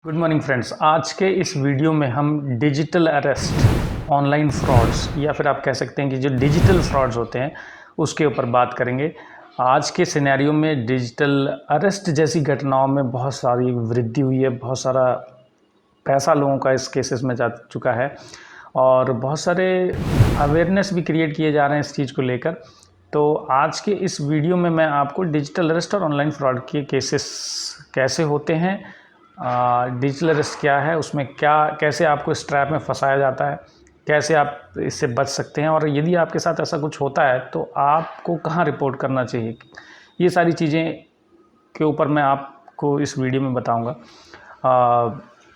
Good morning friends. आज के इस वीडियो में हम डिजिटल अरेस्ट, ऑनलाइन फ्रॉड्स या फिर आप कह सकते हैं कि जो डिजिटल फ्रॉड्स होते हैं उसके ऊपर बात करेंगे। आज के सिनेरियो में डिजिटल अरेस्ट जैसी घटनाओं में बहुत सारी वृद्धि हुई है, बहुत सारा पैसा लोगों का इस केसेस में जा चुका है और बहुत सारे अवेयरनेस भी क्रिएट किए जा रहे हैं इस चीज़ को लेकर। तो आज के इस वीडियो में मैं आपको डिजिटल अरेस्ट और ऑनलाइन फ्रॉड के केसेस कैसे होते हैं, डिजिटल अरेस्ट क्या है, उसमें क्या कैसे आपको इस ट्रैप में फंसाया जाता है, कैसे आप इससे बच सकते हैं और यदि आपके साथ ऐसा कुछ होता है तो आपको कहाँ रिपोर्ट करना चाहिए, ये सारी चीज़ें के ऊपर मैं आपको इस वीडियो में बताऊंगा।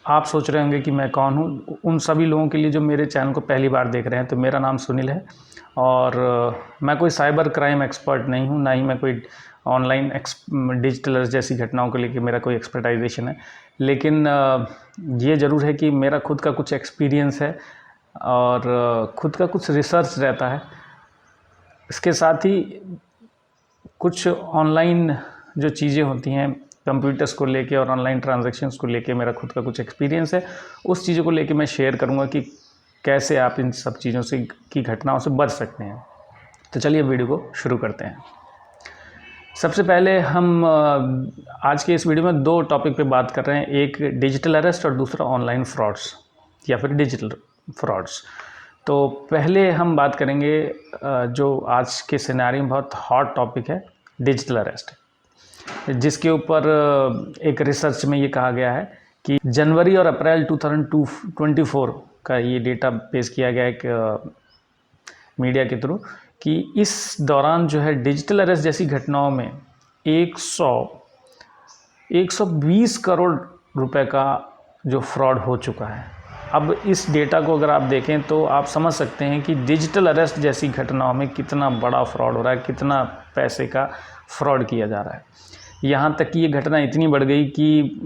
आप सोच रहे होंगे कि मैं कौन हूँ। उन सभी लोगों के लिए जो मेरे चैनल को पहली बार देख रहे हैं, तो मेरा नाम सुनील है और मैं कोई साइबर क्राइम एक्सपर्ट नहीं हूँ, ना ही मैं कोई ऑनलाइन डिजिटल अरेस्ट जैसी घटनाओं को लेकर मेरा कोई एक्सपर्टाइजेशन है। लेकिन ये ज़रूर है कि मेरा खुद का कुछ एक्सपीरियंस है और खुद का कुछ रिसर्च रहता है। इसके साथ ही कुछ ऑनलाइन जो चीज़ें होती हैं कंप्यूटर्स को लेके और ऑनलाइन ट्रांजैक्शंस को लेके मेरा खुद का कुछ एक्सपीरियंस है, उस चीज़ों को लेके मैं शेयर करूँगा कि कैसे आप इन सब चीज़ों से की घटनाओं से बच सकते हैं। तो चलिए वीडियो को शुरू करते हैं। सबसे पहले हम आज के इस वीडियो में दो टॉपिक पे बात कर रहे हैं, एक डिजिटल अरेस्ट और दूसरा ऑनलाइन फ्रॉड्स या फिर डिजिटल फ्रॉड्स। तो पहले हम बात करेंगे जो आज के सिनेरियो में बहुत हॉट टॉपिक है, डिजिटल अरेस्ट, जिसके ऊपर एक रिसर्च में ये कहा गया है कि जनवरी और अप्रैल 2024 का ये डेटा पेश किया गया है एक मीडिया के थ्रू कि इस दौरान जो है डिजिटल अरेस्ट जैसी घटनाओं में 120 करोड़ रुपए का जो फ्रॉड हो चुका है। अब इस डेटा को अगर आप देखें तो आप समझ सकते हैं कि डिजिटल अरेस्ट जैसी घटनाओं में कितना बड़ा फ्रॉड हो रहा है, कितना पैसे का फ्रॉड किया जा रहा है। यहाँ तक कि ये घटना इतनी बढ़ गई कि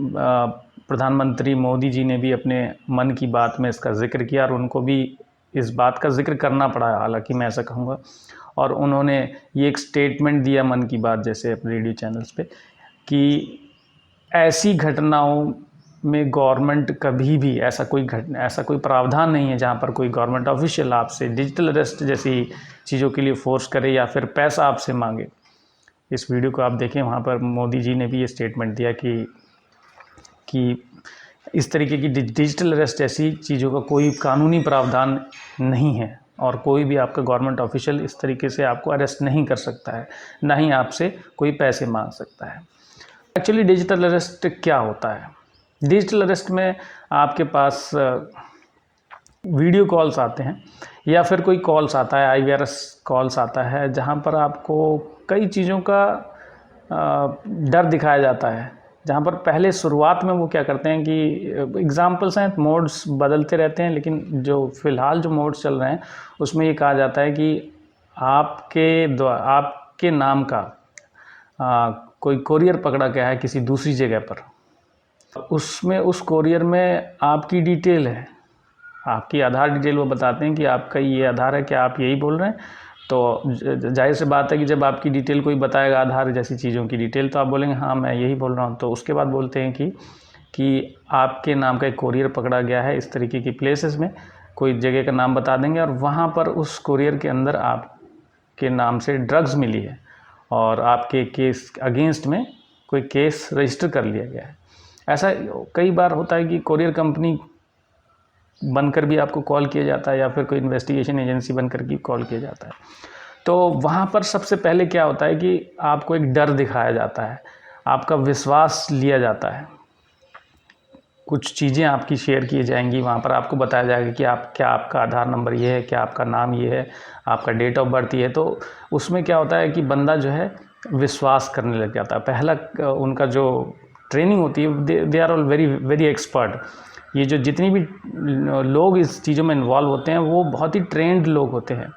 प्रधानमंत्री मोदी जी ने भी अपने मन की बात में इसका जिक्र किया और उनको भी इस बात का जिक्र करना पड़ा, हालांकि मैं ऐसा कहूँगा। और उन्होंने ये एक स्टेटमेंट दिया मन की बात जैसे अपने रेडियो चैनल्स पे कि ऐसी घटनाओं में गवर्नमेंट कभी भी ऐसा कोई प्रावधान नहीं है जहाँ पर कोई गवर्नमेंट ऑफिशियल आपसे डिजिटल अरेस्ट जैसी चीज़ों के लिए फोर्स करे या फिर पैसा आपसे मांगे। इस वीडियो को आप देखें, वहाँ पर मोदी जी ने भी ये स्टेटमेंट दिया कि इस तरीके की डिजिटल अरेस्ट जैसी चीज़ों का कोई कानूनी प्रावधान नहीं है और कोई भी आपका गवर्नमेंट ऑफिशियल इस तरीके से आपको अरेस्ट नहीं कर सकता है, ना ही आपसे कोई पैसे मांग सकता है। एक्चुअली डिजिटल अरेस्ट क्या होता है? डिजिटल अरेस्ट में आपके पास वीडियो कॉल्स आते हैं या फिर कोई कॉल्स आता है, IVRS कॉल्स आता है, जहाँ पर आपको कई चीज़ों का डर दिखाया जाता है। जहाँ पर पहले शुरुआत में वो क्या करते हैं कि एग्जाम्पल्स हैं, मोड्स बदलते रहते हैं, लेकिन जो फ़िलहाल जो मोड्स चल रहे हैं उसमें ये कहा जाता है कि आपके नाम का कोई कोरियर पकड़ा गया है किसी दूसरी जगह पर। उसमें उस कोरियर में आपकी डिटेल है, आपकी आधार डिटेल वो बताते हैं कि आपका ये आधार है, क्या आप यही बोल रहे हैं? तो जाहिर सी बात है कि जब आपकी डिटेल कोई बताएगा, आधार जैसी चीज़ों की डिटेल, तो आप बोलेंगे हाँ मैं यही बोल रहा हूँ। तो उसके बाद बोलते हैं कि आपके नाम का एक कोरियर पकड़ा गया है इस तरीके की प्लेसेस में, कोई जगह का नाम बता देंगे और वहाँ पर उस कोरियर के अंदर आपके नाम से ड्रग्स मिली है और आपके केस अगेंस्ट में कोई केस रजिस्टर कर लिया गया है। ऐसा कई बार होता है कि कोरियर कंपनी बनकर भी आपको कॉल किया जाता है या फिर कोई इन्वेस्टिगेशन एजेंसी बनकर भी कॉल किया जाता है। तो वहाँ पर सबसे पहले क्या होता है कि आपको एक डर दिखाया जाता है, आपका विश्वास लिया जाता है, कुछ चीज़ें आपकी शेयर की जाएंगी। वहाँ पर आपको बताया जाएगा कि आपका आधार नंबर ये है, क्या आपका नाम ये है, आपका डेट ऑफ बर्थ ये है। तो उसमें क्या होता है कि बंदा जो है विश्वास करने लग जाता है। पहला उनका जो ट्रेनिंग होती है, they are all very very expert. ये जो जितनी भी लोग इस चीज़ों में इन्वॉल्व होते हैं वो बहुत ही ट्रेंड लोग होते हैं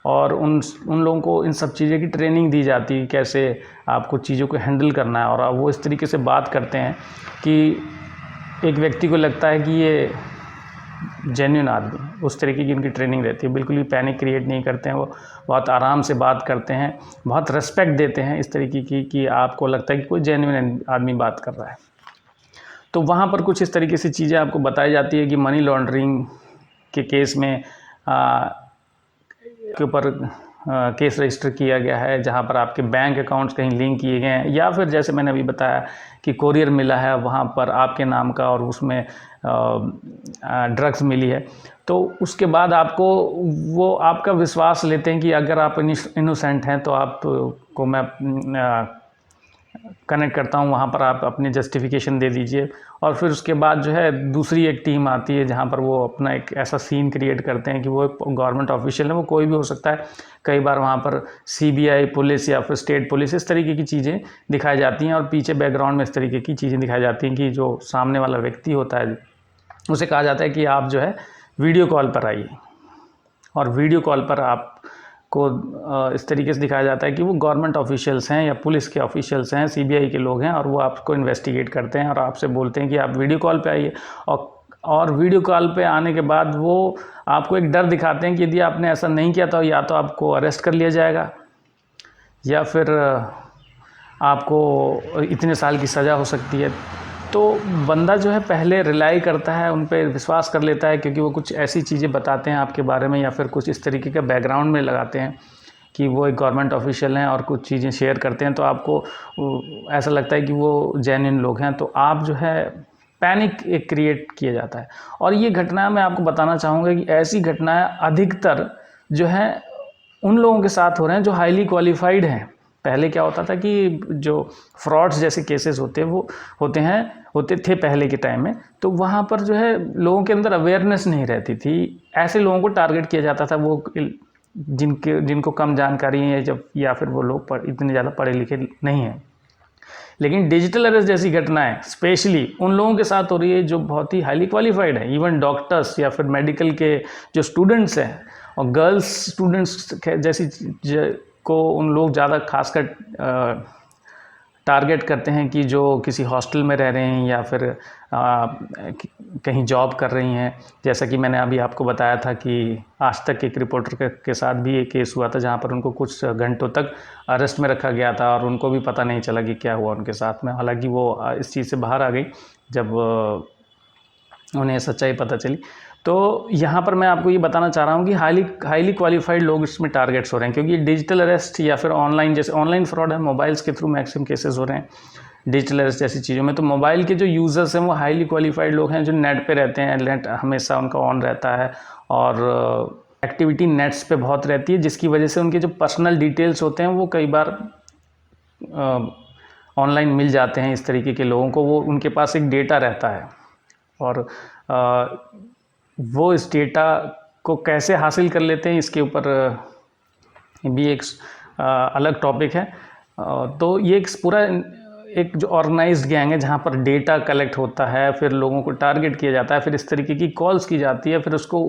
और उन लोगों को इन सब चीज़ों की ट्रेनिंग दी जाती है, कैसे आपको चीज़ों को हैंडल करना है। और वो इस तरीके से बात करते हैं कि एक व्यक्ति को लगता है कि ये जेन्युइन आदमी, उस तरीके की उनकी ट्रेनिंग रहती है। बिल्कुल भी पैनिक क्रिएट नहीं करते हैं, वो बहुत आराम से बात करते हैं, बहुत रेस्पेक्ट देते हैं इस तरीके की कि आपको लगता है कि कोई जेन्युइन आदमी बात कर रहा है। तो वहाँ पर कुछ इस तरीके से चीज़ें आपको बताई जाती है कि मनी लॉन्ड्रिंग के केस में के ऊपर केस रजिस्टर किया गया है, जहाँ पर आपके बैंक अकाउंट्स कहीं लिंक किए गए हैं, या फिर जैसे मैंने अभी बताया कि कोरियर मिला है वहाँ पर आपके नाम का और उसमें ड्रग्स मिली है। तो उसके बाद आपको वो आपका विश्वास लेते हैं कि अगर आप इनोसेंट हैं तो आपको मैं कनेक्ट करता हूँ, वहाँ पर आप अपनी जस्टिफिकेशन दे दीजिए। और फिर उसके बाद जो है दूसरी एक टीम आती है जहाँ पर वो अपना एक ऐसा सीन क्रिएट करते हैं कि वो गवर्नमेंट ऑफिशियल है, वो कोई भी हो सकता है। कई बार वहाँ पर सीबीआई पुलिस या फिर स्टेट पुलिस इस तरीके की चीज़ें दिखाई जाती हैं, और पीछे बैकग्राउंड में इस तरीके की चीज़ें दिखाई जाती हैं कि जो सामने वाला व्यक्ति होता है उसे कहा जाता है कि आप जो है वीडियो कॉल पर आइए, और वीडियो कॉल पर आपको इस तरीके से दिखाया जाता है कि वो गवर्नमेंट ऑफिशियल्स हैं या पुलिस के ऑफिशियल्स हैं, सीबीआई के लोग हैं, और वो आपको इन्वेस्टिगेट करते हैं और आपसे बोलते हैं कि आप वीडियो कॉल पे आइए। और वीडियो कॉल पे आने के बाद वो आपको एक डर दिखाते हैं कि यदि आपने ऐसा नहीं किया तो या तो आपको अरेस्ट कर लिया जाएगा या फिर आपको इतने साल की सज़ा हो सकती है। तो बंदा जो है पहले रिलाई करता है, उन पे विश्वास कर लेता है, क्योंकि वो कुछ ऐसी चीज़ें बताते हैं आपके बारे में या फिर कुछ इस तरीके का बैकग्राउंड में लगाते हैं कि वो एक गवर्नमेंट ऑफिशियल हैं और कुछ चीज़ें शेयर करते हैं, तो आपको ऐसा लगता है कि वो जेन्युइन लोग हैं। तो आप जो है पैनिक एक क्रिएट किया जाता है। और ये घटना मैं आपको बताना चाहूँगा कि ऐसी घटनाएं अधिकतर जो है उन लोगों के साथ हो रहे हैं जो हाईली क्वालिफाइड हैं। पहले क्या होता था कि जो फ्रॉड्स जैसे केसेस होते थे पहले के टाइम में, तो वहाँ पर जो है लोगों के अंदर अवेयरनेस नहीं रहती थी। ऐसे लोगों को टारगेट किया जाता था, वो जिनको कम जानकारी है या फिर वो लोग इतने ज़्यादा पढ़े लिखे नहीं हैं। लेकिन डिजिटल अरेस्ट जैसी घटनाएं स्पेशली उन लोगों के साथ हो रही है जो बहुत ही हाईली क्वालिफाइड है, इवन डॉक्टर्स या फिर मेडिकल के जो स्टूडेंट्स हैं, और गर्ल्स स्टूडेंट्स जैसी को उन लोग ज़्यादा खासकर टारगेट करते हैं कि जो किसी हॉस्टल में रह रहे हैं या फिर कहीं जॉब कर रही हैं। जैसा कि मैंने अभी आपको बताया था कि आज तक एक रिपोर्टर के साथ भी एक केस हुआ था जहां पर उनको कुछ घंटों तक अरेस्ट में रखा गया था और उनको भी पता नहीं चला कि क्या हुआ उनके साथ में। हालांकि वो इस चीज़ से बाहर आ गई जब उन्हें सच्चाई पता चली। तो यहाँ पर मैं आपको ये बताना चाह रहा हूँ कि हाईली क्वालिफाइड लोग इसमें टारगेट्स हो रहे हैं, क्योंकि डिजिटल अरेस्ट या फिर ऑनलाइन, जैसे ऑनलाइन फ्रॉड है, मोबाइल्स के थ्रू मैक्सिमम केसेस हो रहे हैं डिजिटल अरेस्ट जैसी चीज़ों में। तो मोबाइल के जो यूज़र्स हैं वो हाईली क्वालिफाइड लोग हैं जो नेट पे रहते हैं, नेट हमेशा उनका ऑन रहता है और एक्टिविटी नेट्स पे बहुत रहती है, जिसकी वजह से उनके जो पर्सनल डिटेल्स होते हैं वो कई बार ऑनलाइन मिल जाते हैं इस तरीके के लोगों को। वो उनके पास एक डेटा रहता है और वो इस डेटा को कैसे हासिल कर लेते हैं इसके ऊपर भी एक अलग टॉपिक है। तो ये एक पूरा एक जो ऑर्गेनाइज्ड गैंग है जहाँ पर डेटा कलेक्ट होता है, फिर लोगों को टारगेट किया जाता है, फिर इस तरीके की कॉल्स की जाती है, फिर उसको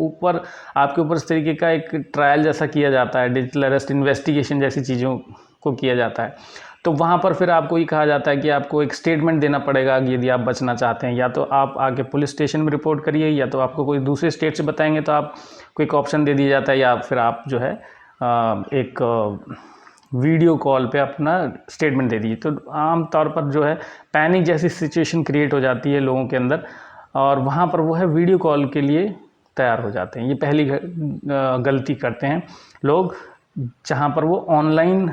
आपके ऊपर इस तरीके का एक ट्रायल जैसा किया जाता है, डिजिटल अरेस्ट इन्वेस्टिगेशन जैसी चीज़ों को किया जाता है। तो वहाँ पर फिर आपको ये कहा जाता है कि आपको एक स्टेटमेंट देना पड़ेगा यदि आप बचना चाहते हैं। या तो आप आके पुलिस स्टेशन में रिपोर्ट करिए, या तो आपको कोई दूसरे स्टेट से बताएंगे तो आपको एक ऑप्शन दे दिया जाता है, या फिर आप जो है एक वीडियो कॉल पे अपना स्टेटमेंट दे दीजिए। तो आम तौर पर जो है पैनिक जैसी सिचुएशन क्रिएट हो जाती है लोगों के अंदर, और वहाँ पर वो है वीडियो कॉल के लिए तैयार हो जाते हैं। ये पहली गलती करते हैं लोग, जहाँ पर वो ऑनलाइन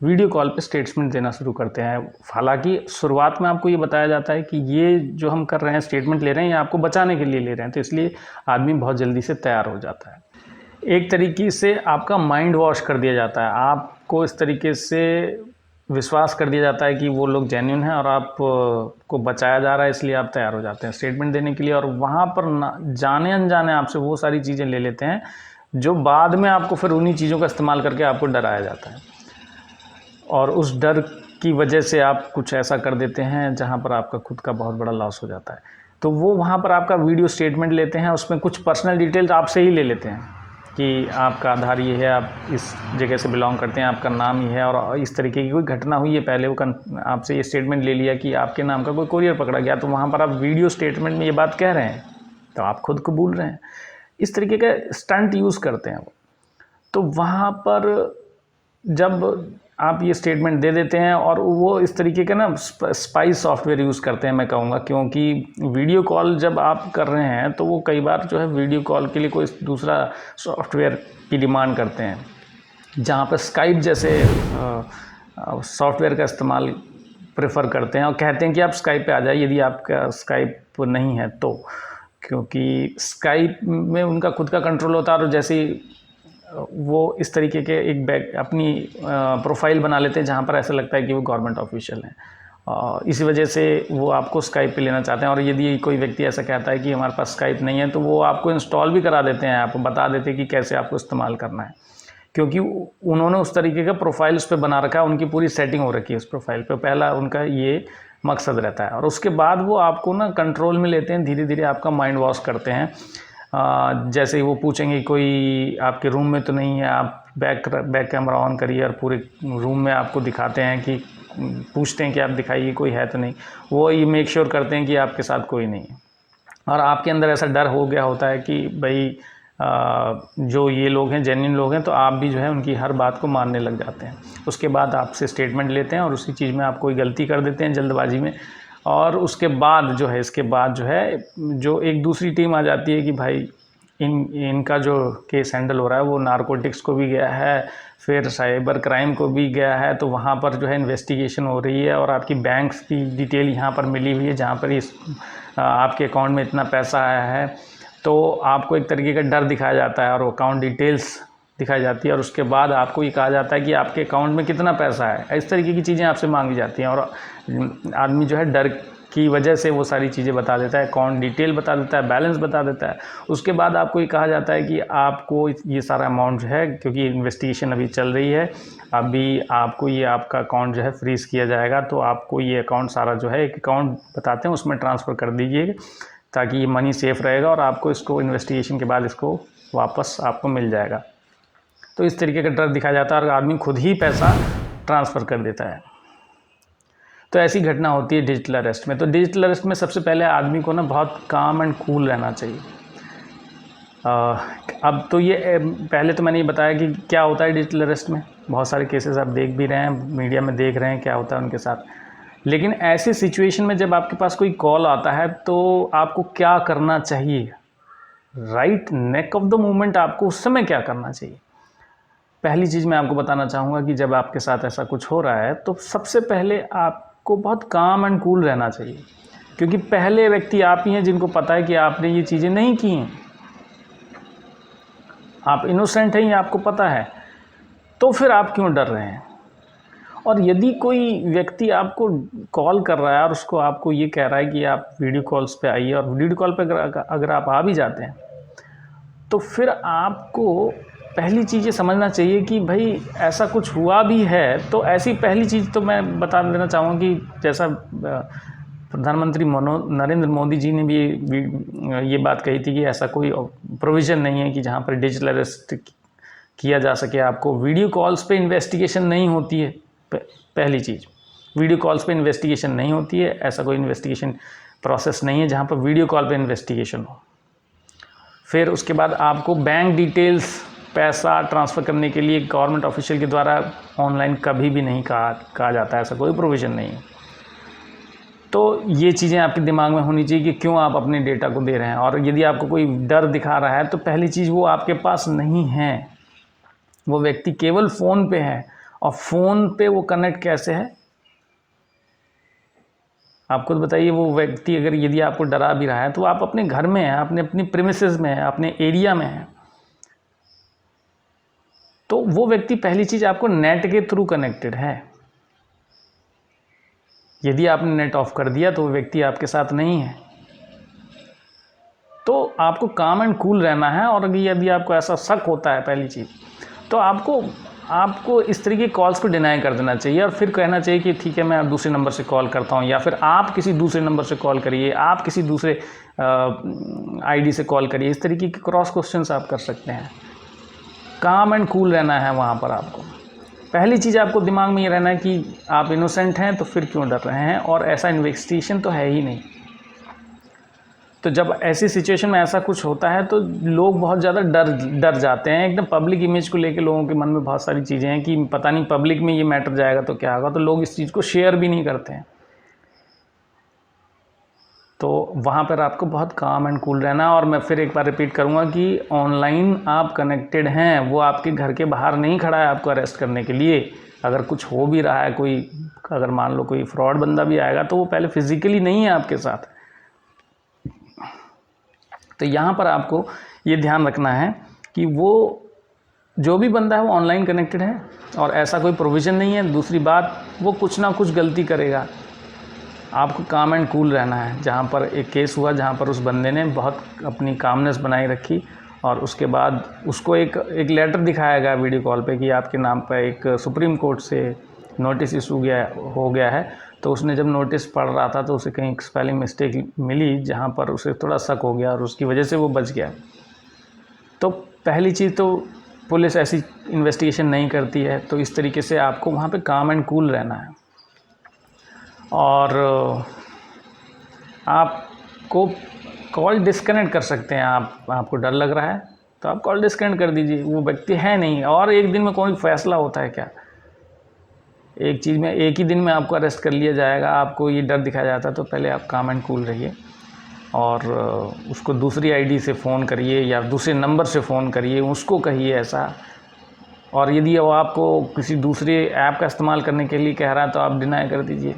वीडियो कॉल पे स्टेटमेंट देना शुरू करते हैं। हालांकि शुरुआत में आपको ये बताया जाता है कि ये जो हम कर रहे हैं, स्टेटमेंट ले रहे हैं, ये आपको बचाने के लिए ले रहे हैं, तो इसलिए आदमी बहुत जल्दी से तैयार हो जाता है। एक तरीके से आपका माइंड वॉश कर दिया जाता है, आपको इस तरीके से विश्वास कर दिया जाता है कि वो लोग जेन्युइन हैं और आपको बचाया जा रहा है, इसलिए आप तैयार हो जाते हैं स्टेटमेंट देने के लिए। और वहाँ पर जाने अनजाने आपसे वो सारी चीज़ें ले लेते हैं जो बाद में आपको फिर उन्हीं चीज़ों का इस्तेमाल करके आपको डराया जाता है, और उस डर की वजह से आप कुछ ऐसा कर देते हैं जहाँ पर आपका खुद का बहुत बड़ा लॉस हो जाता है। तो वो वहाँ पर आपका वीडियो स्टेटमेंट लेते हैं, उसमें कुछ पर्सनल डिटेल्स आपसे ही ले लेते हैं कि आपका आधार ये है, आप इस जगह से बिलोंग करते हैं, आपका नाम ये है, और इस तरीके की कोई घटना हुई है पहले, वो आपसे ये स्टेटमेंट ले लिया कि आपके नाम का कोई कोरियर पकड़ा गया, तो वहाँ पर आप वीडियो स्टेटमेंट में ये बात कह रहे हैं तो आप खुद कबूल रहे हैं। इस तरीके का स्टंट यूज़ करते हैं वो। तो वहाँ पर जब आप ये स्टेटमेंट दे देते हैं और वो इस तरीके का ना स्पाइस सॉफ्टवेयर यूज़ करते हैं मैं कहूँगा, क्योंकि वीडियो कॉल जब आप कर रहे हैं तो वो कई बार जो है वीडियो कॉल के लिए कोई दूसरा सॉफ्टवेयर की डिमांड करते हैं, जहाँ पर स्काइप जैसे सॉफ्टवेयर का इस्तेमाल प्रेफर करते हैं और कहते हैं कि आप स्काइप पे आ जाइए यदि आपका स्काइप नहीं है तो, क्योंकि स्काइप में उनका खुद का कंट्रोल होता है और जैसे वो इस तरीके के एक बैक अपनी प्रोफाइल बना लेते हैं जहाँ पर ऐसा लगता है कि वो गवर्नमेंट ऑफिशियल हैं, और इसी वजह से वो आपको स्काइप पे लेना चाहते हैं। और यदि कोई व्यक्ति ऐसा कहता है कि हमारे पास स्काइप नहीं है तो वो आपको इंस्टॉल भी करा देते हैं, आपको बता देते हैं कि कैसे आपको इस्तेमाल करना है, क्योंकि उन्होंने उस तरीके का प्रोफाइल उस पर बना रखा है, उनकी पूरी सेटिंग हो रखी है उस प्रोफाइल पे। पहला उनका ये मकसद रहता है और उसके बाद वो आपको ना कंट्रोल में लेते हैं, धीरे धीरे आपका माइंड वॉश करते हैं। जैसे ही वो पूछेंगे कोई आपके रूम में तो नहीं है, आप बैक कैमरा ऑन करिए और पूरे रूम में आपको दिखाते हैं कि पूछते हैं कि आप दिखाइए कोई है तो नहीं, वो ये मेक श्योर करते हैं कि आपके साथ कोई नहीं है। और आपके अंदर ऐसा डर हो गया होता है कि भाई जो ये लोग हैं जेन्युइन लोग हैं, तो आप भी जो है उनकी हर बात को मानने लग जाते हैं। उसके बाद आपसे स्टेटमेंट लेते हैं और उसी चीज़ में आप कोई गलती कर देते हैं जल्दबाजी में, और उसके बाद जो है इसके बाद जो है जो एक दूसरी टीम आ जाती है कि भाई इनका जो केस हैंडल हो रहा है वो नारकोटिक्स को भी गया है, फिर साइबर क्राइम को भी गया है, तो वहाँ पर जो है इन्वेस्टिगेशन हो रही है और आपकी बैंक्स की डिटेल यहाँ पर मिली हुई है जहाँ पर इस आपके अकाउंट में इतना पैसा आया है, तो आपको एक तरीके का डर दिखाया जाता है और अकाउंट डिटेल्स दिखाई जाती है। और उसके बाद आपको ये कहा जाता है कि आपके अकाउंट में कितना पैसा है, इस तरीके की चीज़ें आपसे मांगी जाती हैं। और आदमी जो है डर की वजह से वो सारी चीज़ें बता देता है, अकाउंट डिटेल बता देता है, बैलेंस बता देता है। उसके बाद आपको ये कहा जाता है कि आपको ये सारा अमाउंट जो है, क्योंकि इन्वेस्टिगेशन अभी चल रही है, अभी आपको ये आपका अकाउंट जो है फ्रीज़ किया जाएगा, तो आपको ये अकाउंट सारा जो है एक अकाउंट बताते हैं उसमें ट्रांसफ़र कर दीजिए ताकि ये मनी सेफ़ रहेगा और आपको इसको इन्वेस्टिगेशन के बाद इसको वापस आपको मिल जाएगा। तो इस तरीके का डर दिखाया जाता है और आदमी खुद ही पैसा ट्रांसफ़र कर देता है। तो ऐसी घटना होती है डिजिटल अरेस्ट में। तो डिजिटल अरेस्ट में सबसे पहले आदमी को ना बहुत काम एंड कूल रहना चाहिए। अब तो ये पहले तो मैंने ये बताया कि क्या होता है डिजिटल अरेस्ट में, बहुत सारे केसेस आप देख भी रहे हैं, मीडिया में देख रहे हैं क्या होता है उनके साथ। लेकिन ऐसी सिचुएशन में जब आपके पास कोई कॉल आता है तो आपको क्या करना चाहिए, right neck of the moment आपको उस समय क्या करना चाहिए। पहली चीज़ मैं आपको बताना चाहूँगा कि जब आपके साथ ऐसा कुछ हो रहा है तो सबसे पहले आपको बहुत काम एंड कूल रहना चाहिए, क्योंकि पहले व्यक्ति आप ही हैं जिनको पता है कि आपने ये चीज़ें नहीं की हैं, आप इनोसेंट हैं, ये आपको पता है, तो फिर आप क्यों डर रहे हैं। और यदि कोई व्यक्ति आपको कॉल कर रहा है और उसको आपको ये कह रहा है कि आप वीडियो कॉल्स पे आइए, और वीडियो कॉल पे अगर आप आ भी जाते हैं तो फिर आपको पहली चीज़ ये समझना चाहिए कि भाई ऐसा कुछ हुआ भी है। तो ऐसी पहली चीज़ तो मैं बता देना चाहूँगा कि जैसा प्रधानमंत्री नरेंद्र मोदी जी ने भी ये बात कही थी कि ऐसा कोई प्रोविज़न नहीं है कि जहाँ पर डिजिटल अरेस्ट किया जा सके। आपको वीडियो कॉल्स पे इन्वेस्टिगेशन नहीं होती है। पहली चीज़, वीडियो कॉल्स पे इन्वेस्टिगेशन नहीं होती है, ऐसा कोई इन्वेस्टिगेशन प्रोसेस नहीं है जहाँ पर वीडियो कॉल पे इन्वेस्टिगेशन हो। फिर उसके बाद आपको बैंक डिटेल्स पैसा ट्रांसफ़र करने के लिए गवर्नमेंट ऑफिशियल के द्वारा ऑनलाइन कभी भी नहीं कहा जाता है, ऐसा कोई प्रोविज़न नहीं है। तो ये चीज़ें आपके दिमाग में होनी चाहिए कि क्यों आप अपने डेटा को दे रहे हैं। और यदि आपको कोई डर दिखा रहा है तो पहली चीज़ वो आपके पास नहीं है, वो व्यक्ति केवल फ़ोन पे है। और फ़ोन पे वो कनेक्ट कैसे है आप खुद बताइए। वो व्यक्ति अगर यदि आपको डरा भी रहा है तो आप अपने घर में हैं, अपनी प्रीमिसेस में हैं, अपने एरिया में हैं, तो वो व्यक्ति पहली चीज़ आपको नेट के थ्रू कनेक्टेड है। यदि आपने नेट ऑफ कर दिया तो वो व्यक्ति आपके साथ नहीं है। तो आपको काम एंड कूल रहना है। और यदि आपको ऐसा शक होता है पहली चीज़, तो आपको इस तरीके के कॉल्स को डिनाई कर देना चाहिए और फिर कहना चाहिए कि ठीक है मैं दूसरे नंबर से कॉल करता हूँ, या फिर आप किसी दूसरे नंबर से कॉल करिए, आप किसी दूसरे आईडी से कॉल करिए। इस तरीके के क्रॉस क्वेश्चंस आप कर सकते हैं। काम एंड कूल रहना है वहाँ पर आपको। पहली चीज़ आपको दिमाग में ये रहना है कि आप इनोसेंट हैं तो फिर क्यों डर रहे हैं, और ऐसा इन्वेस्टिगेशन तो है ही नहीं। तो जब ऐसी सिचुएशन में ऐसा कुछ होता है तो लोग बहुत ज़्यादा डर जाते हैं। एकदम पब्लिक इमेज को लेके लोगों के मन में बहुत सारी चीज़ें हैं कि पता नहीं पब्लिक में ये मैटर जाएगा तो क्या होगा, तो लोग इस चीज़ को शेयर भी नहीं करते हैं। तो वहाँ पर आपको बहुत काम एंड कूल रहना है। और मैं फिर एक बार रिपीट करूँगा कि ऑनलाइन आप कनेक्टेड हैं, वो आपके घर के बाहर नहीं खड़ा है आपको अरेस्ट करने के लिए। अगर कुछ हो भी रहा है, कोई अगर मान लो कोई फ्रॉड बंदा भी आएगा तो वो पहले फिजिकली नहीं है आपके साथ। तो यहाँ पर आपको ये ध्यान रखना है कि वो जो भी बंदा है वो ऑनलाइन कनेक्टेड है और ऐसा कोई प्रोविज़न नहीं है। दूसरी बात, वो कुछ ना कुछ गलती करेगा, आपको काम एंड कूल रहना है। जहाँ पर एक केस हुआ जहाँ पर उस बंदे ने बहुत अपनी कामनेस बनाई रखी और उसके बाद उसको एक लेटर दिखाया गया वीडियो कॉल पे कि आपके नाम पर एक सुप्रीम कोर्ट से नोटिस इशू हो गया है। तो उसने जब नोटिस पढ़ रहा था तो उसे कहीं स्पेलिंग मिस्टेक मिली जहाँ पर उसे थोड़ा शक हो गया और उसकी वजह से वो बच गया। तो पहली चीज़ तो पुलिस ऐसी इन्वेस्टिगेशन नहीं करती है, तो इस तरीके से आपको वहाँ पे काम एंड कूल रहना है। और आपको कॉल डिस्कनेक्ट कर सकते हैं। आपको डर लग रहा है तो आप कॉल डिस्कनेक्ट कर दीजिए, वो व्यक्ति है नहीं। और एक दिन में कोई फैसला होता है क्या? एक चीज़ में एक ही दिन में आपको अरेस्ट कर लिया जाएगा, आपको ये डर दिखाया जाता है। तो पहले आप काम एंड कूल रहिए और उसको दूसरी आईडी से फ़ोन करिए या दूसरे नंबर से फ़ोन करिए, उसको कहिए ऐसा। और यदि वो आपको किसी दूसरे ऐप का इस्तेमाल करने के लिए कह रहा है तो आप डिनाई कर दीजिए।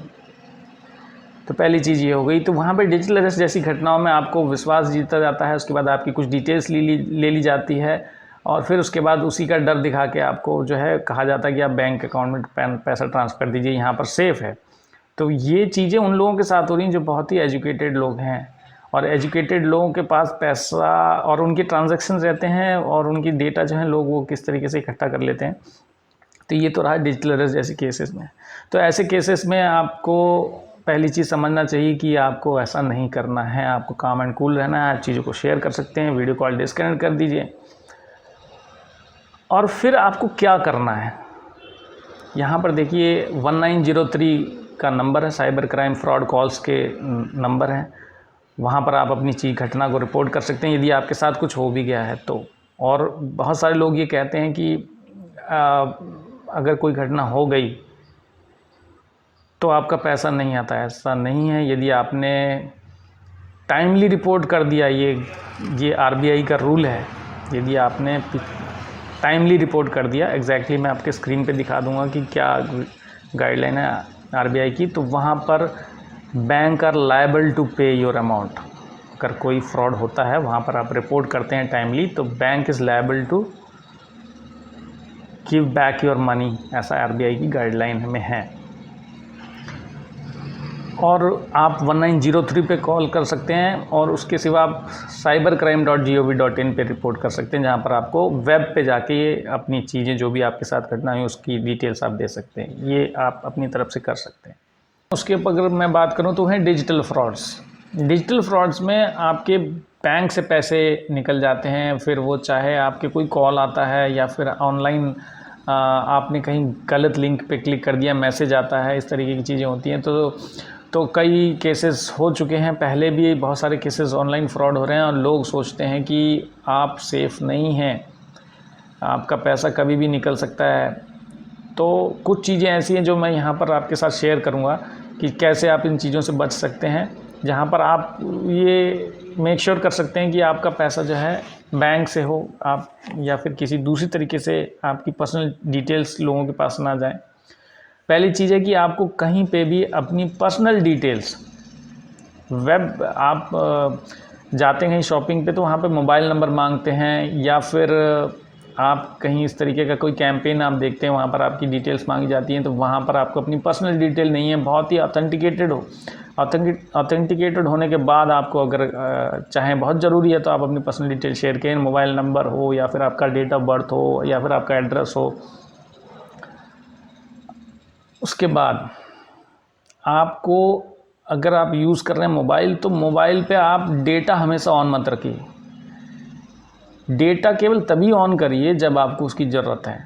तो पहली चीज़ ये हो गई। तो वहाँ पे डिजिटल अरेस्ट जैसी घटनाओं में आपको विश्वास जीता जाता है, उसके बाद आपकी कुछ डिटेल्स ले ली जाती है और फिर उसके बाद उसी का डर दिखा के आपको जो है कहा जाता है कि आप बैंक अकाउंट में पैसा ट्रांसफ़र कर दीजिए, यहाँ पर सेफ़ है। तो ये चीज़ें उन लोगों के साथ हो रही हैं जो बहुत ही एजुकेटेड लोग हैं, और एजुकेटेड लोगों के पास पैसा और उनके ट्रांजैक्शन रहते हैं और उनकी डेटा जो है लोग वो किस तरीके से इकट्ठा कर लेते हैं। तो ये तो रहा डिजिटल अरेस्ट जैसे केसेस में। तो ऐसे केसेस में आपको पहली चीज़ समझना चाहिए कि आपको ऐसा नहीं करना है, आपको काम एंड कूल रहना है। आप चीज़ों को शेयर कर सकते हैं, वीडियो कॉल डिस्कनेक्ट कर दीजिए। और फिर आपको क्या करना है, यहाँ पर देखिए 1903 का नंबर है, साइबर क्राइम फ्रॉड कॉल्स के नंबर हैं। वहाँ पर आप अपनी घटना को रिपोर्ट कर सकते हैं यदि आपके साथ कुछ हो भी गया है तो। और बहुत सारे लोग ये कहते हैं कि अगर कोई घटना हो गई तो आपका पैसा नहीं आता। ऐसा नहीं है। यदि आपने टाइमली रिपोर्ट कर दिया, ये आरबीआई का रूल है, यदि आपने टाइमली रिपोर्ट कर दिया, एग्जैक्टली मैं आपके स्क्रीन पे दिखा दूंगा कि क्या गाइडलाइन है आरबीआई की। तो वहाँ पर बैंक आर लायबल टू पे योर अमाउंट। अगर कोई फ्रॉड होता है वहाँ पर आप रिपोर्ट करते हैं टाइमली तो bank is liable to give back your money, ऐसा आरबीआई की गाइडलाइन में है। और आप 1903 पे कॉल कर सकते हैं और उसके सिवा आप cybercrime.gov.in पे रिपोर्ट कर सकते हैं, जहाँ पर आपको वेब पे जाके ये अपनी चीज़ें जो भी आपके साथ घटना हुई उसकी डिटेल्स आप दे सकते हैं। ये आप अपनी तरफ से कर सकते हैं। उसके ऊपर अगर मैं बात करूँ तो हैं डिजिटल फ्रॉड्स। डिजिटल फ्रॉड्स में आपके बैंक से पैसे निकल जाते हैं, फिर वो चाहे आपके कोई कॉल आता है या फिर ऑनलाइन आपने कहीं गलत लिंक पे क्लिक कर दिया, मैसेज आता है, इस तरीके की चीज़ें होती हैं। तो कई केसेस हो चुके हैं, पहले भी बहुत सारे केसेस ऑनलाइन फ्रॉड हो रहे हैं और लोग सोचते हैं कि आप सेफ़ नहीं हैं, आपका पैसा कभी भी निकल सकता है। तो कुछ चीज़ें ऐसी हैं जो मैं यहाँ पर आपके साथ शेयर करूँगा कि कैसे आप इन चीज़ों से बच सकते हैं, जहाँ पर आप ये मेक श्योर कर सकते हैं कि आपका पैसा जो है बैंक से हो आप या फिर किसी दूसरी तरीके से आपकी पर्सनल डिटेल्स लोगों के पास ना जाए। पहली चीज़ है कि आपको कहीं पे भी अपनी पर्सनल डिटेल्स वेब आप जाते हैं शॉपिंग पे तो वहाँ पे मोबाइल नंबर मांगते हैं, या फिर आप कहीं इस तरीके का कोई कैंपेन आप देखते हैं वहाँ पर आपकी डिटेल्स मांगी जाती हैं, तो वहाँ पर आपको अपनी पर्सनल डिटेल नहीं है, बहुत ही ऑथेंटिकेटेड हो। ऑथेंटिकेटेड होने के बाद आपको अगर चाहें बहुत ज़रूरी है तो आप अपनी पर्सनल डिटेल शेयर करें, मोबाइल नंबर हो या फिर आपका डेट ऑफ बर्थ हो या फिर आपका एड्रेस हो। उसके बाद आपको अगर आप यूज़ कर रहे हैं मोबाइल, तो मोबाइल पे आप डेटा हमेशा ऑन मत रखिए। डेटा केवल तभी ऑन करिए जब आपको उसकी ज़रूरत है,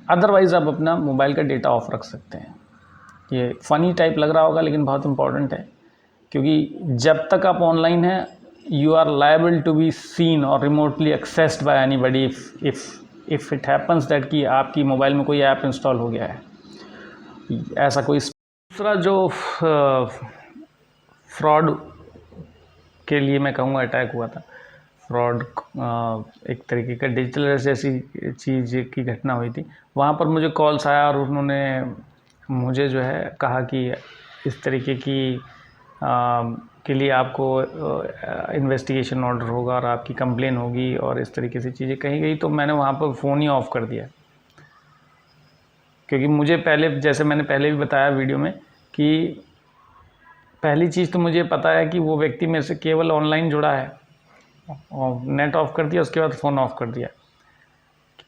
अदरवाइज़ आप अपना मोबाइल का डेटा ऑफ रख सकते हैं। ये फ़नी टाइप लग रहा होगा लेकिन बहुत इम्पॉर्टेंट है क्योंकि जब तक आप ऑनलाइन हैं you are liable to be seen और remotely accessed by anybody if it happens that कि आपकी मोबाइल में कोई ऐप इंस्टॉल हो गया है, ऐसा कोई। दूसरा जो फ्रॉड के लिए मैं कहूँगा अटैक हुआ था, फ्रॉड एक तरीके का डिजिटल अरेस्ट जैसी चीज़ की घटना हुई थी। वहाँ पर मुझे कॉल्स आया और उन्होंने मुझे जो है कहा कि इस तरीके की के लिए आपको इन्वेस्टिगेशन ऑर्डर होगा और आपकी कंप्लेन होगी और इस तरीके से चीज़ें कही गई। तो मैंने वहाँ पर फ़ोन ही ऑफ़ कर दिया, क्योंकि मुझे पहले, जैसे मैंने पहले भी बताया वीडियो में, कि पहली चीज़ तो मुझे पता है कि वो व्यक्ति मेरे से केवल ऑनलाइन जुड़ा है, और नेट ऑफ़ कर दिया, उसके बाद फ़ोन ऑफ़ कर दिया,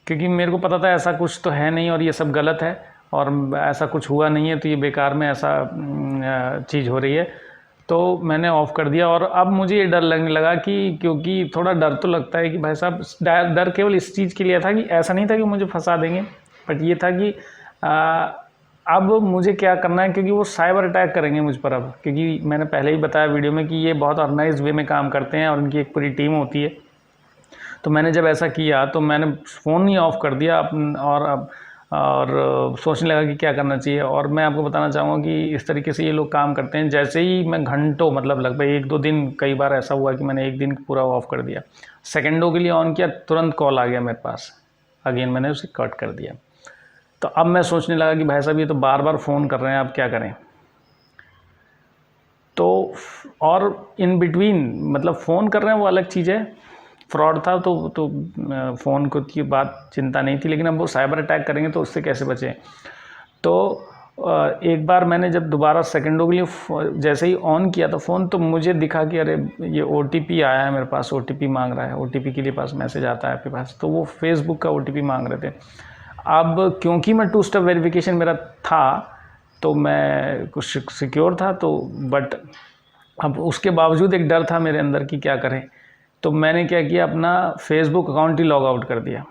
क्योंकि मेरे को पता था ऐसा कुछ तो है नहीं और ये सब गलत है और ऐसा कुछ हुआ नहीं है, तो ये बेकार में ऐसा चीज़ हो रही है। तो मैंने ऑफ़ कर दिया। और अब मुझे ये डर लगने लगा कि, क्योंकि थोड़ा डर तो लगता है कि भाई साहब, डर केवल इस चीज़ के लिए था कि ऐसा नहीं था कि मुझे फंसा देंगे, बट ये था कि अब मुझे क्या करना है, क्योंकि वो साइबर अटैक करेंगे मुझ पर अब, क्योंकि मैंने पहले ही बताया वीडियो में कि ये बहुत ऑर्गेनाइज्ड वे में काम करते हैं और उनकी एक पूरी टीम होती है। तो मैंने जब ऐसा किया तो मैंने फ़ोन ही ऑफ़ कर दिया और सोचने लगा कि क्या करना चाहिए। और मैं आपको बताना चाहूँगा कि इस तरीके से ये लोग काम करते हैं। जैसे ही मैं घंटों, मतलब लगभग 1-2 दिन, कई बार ऐसा हुआ कि मैंने 1 दिन पूरा ऑफ़ कर दिया, सेकंडों के लिए ऑन किया, तुरंत कॉल आ गया मेरे पास, अगेन मैंने उसे कट कर दिया। तो अब मैं सोचने लगा कि भाई साहब ये तो बार बार फ़ोन कर रहे हैं, अब क्या करें। तो और इन बिटवीन, मतलब फ़ोन कर रहे हैं वो अलग चीज़ है, फ्रॉड था तो फ़ोन को की बात चिंता नहीं थी, लेकिन अब वो साइबर अटैक करेंगे तो उससे कैसे बचें। तो एक बार मैंने जब दोबारा सेकंडों के लिए जैसे ही ऑन किया था फ़ोन, तो मुझे दिखा कि अरे ये OTP आया है मेरे पास, OTP मांग रहा है, OTP के लिए पास मैसेज आता है आपके पास। तो वो फेसबुक का OTP मांग रहे थे। अब क्योंकि मैं 2 स्टेप वेरिफिकेशन मेरा था, तो मैं कुछ सिक्योर था, तो बट अब उसके बावजूद एक डर था मेरे अंदर कि क्या करें। तो मैंने क्या किया, अपना फेसबुक अकाउंट ही लॉग आउट कर दिया,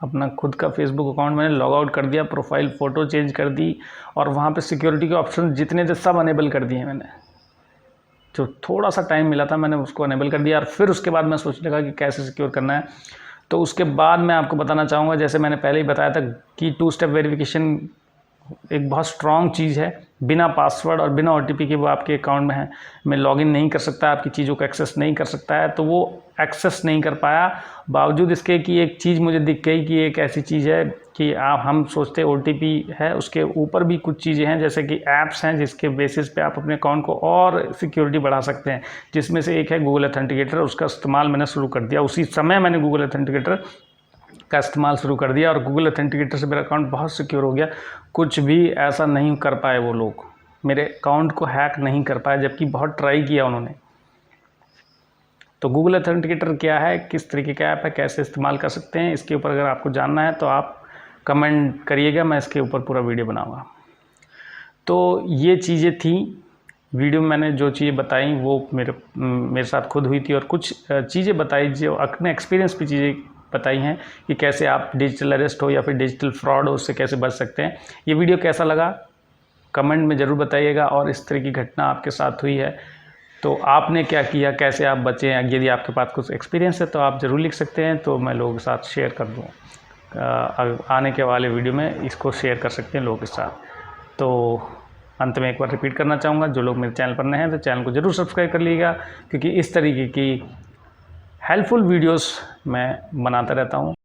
अपना खुद का फेसबुक अकाउंट मैंने लॉग आउट कर दिया, प्रोफाइल फ़ोटो चेंज कर दी, और वहाँ पे सिक्योरिटी के ऑप्शन जितने थे सब अनेबल कर दिए मैंने। जो थोड़ा सा टाइम मिला था मैंने उसको अनेबल कर दिया, और फिर उसके बाद मैं सोचने लगा कि कैसे सिक्योर करना है। तो उसके बाद मैं आपको बताना चाहूँगा, जैसे मैंने पहले ही बताया था कि 2 स्टेप वेरिफिकेशन एक बहुत स्ट्रॉन्ग चीज़ है। बिना पासवर्ड और बिना OTP के वो आपके अकाउंट में लॉगिन नहीं कर सकता, आपकी चीज़ों को एक्सेस नहीं कर सकता है। तो वो एक्सेस नहीं कर पाया, बावजूद इसके कि एक चीज़ मुझे दिख गई कि एक ऐसी चीज़ है कि हम सोचते OTP है, उसके ऊपर भी कुछ चीज़ें हैं, जैसे कि ऐप्स हैं जिसके बेसिस पे आप अपने अकाउंट को और सिक्योरिटी बढ़ा सकते हैं, जिसमें से एक है गूगल ऑथेंटिकेटर। उसका इस्तेमाल मैंने शुरू कर दिया, उसी समय मैंने गूगल ऑथेंटिकेटर का इस्तेमाल शुरू कर दिया, और गूगल ऑथेंटिकेटर से मेरा अकाउंट बहुत सिक्योर हो गया। कुछ भी ऐसा नहीं कर पाए वो लोग, मेरे अकाउंट को हैक नहीं कर पाए, जबकि बहुत ट्राई किया उन्होंने। तो गूगल ऑथेंटिकेटर क्या है, किस तरीके का ऐप है, कैसे इस्तेमाल कर सकते हैं, इसके ऊपर अगर आपको जानना है तो आप कमेंट करिएगा, मैं इसके ऊपर पूरा वीडियो बनाऊँगा। तो ये चीज़ें थी वीडियो में, मैंने जो चीज़ें बताई वो मेरे साथ खुद हुई थी, और कुछ चीज़ें बताई जो अपने एक्सपीरियंस की चीज़ें बताई हैं कि कैसे आप डिजिटल अरेस्ट हो या फिर डिजिटल फ्रॉड हो, उससे कैसे बच सकते हैं। ये वीडियो कैसा लगा कमेंट में ज़रूर बताइएगा, और इस तरह की घटना आपके साथ हुई है तो आपने क्या किया, कैसे आप बचे हैं। यदि आपके पास कुछ एक्सपीरियंस है तो आप ज़रूर लिख सकते हैं, तो मैं लोगों के साथ शेयर कर दूँ। आने के वाले वीडियो में इसको शेयर कर सकते हैं लोगों के साथ। तो अंत में एक बार रिपीट करना चाहूँगा, जो लोग मेरे चैनल पर नए हैं तो चैनल को ज़रूर सब्सक्राइब कर लीजिएगा, क्योंकि इस तरीके की हेल्पफुल वीडियोस मैं बनाता रहता हूँ।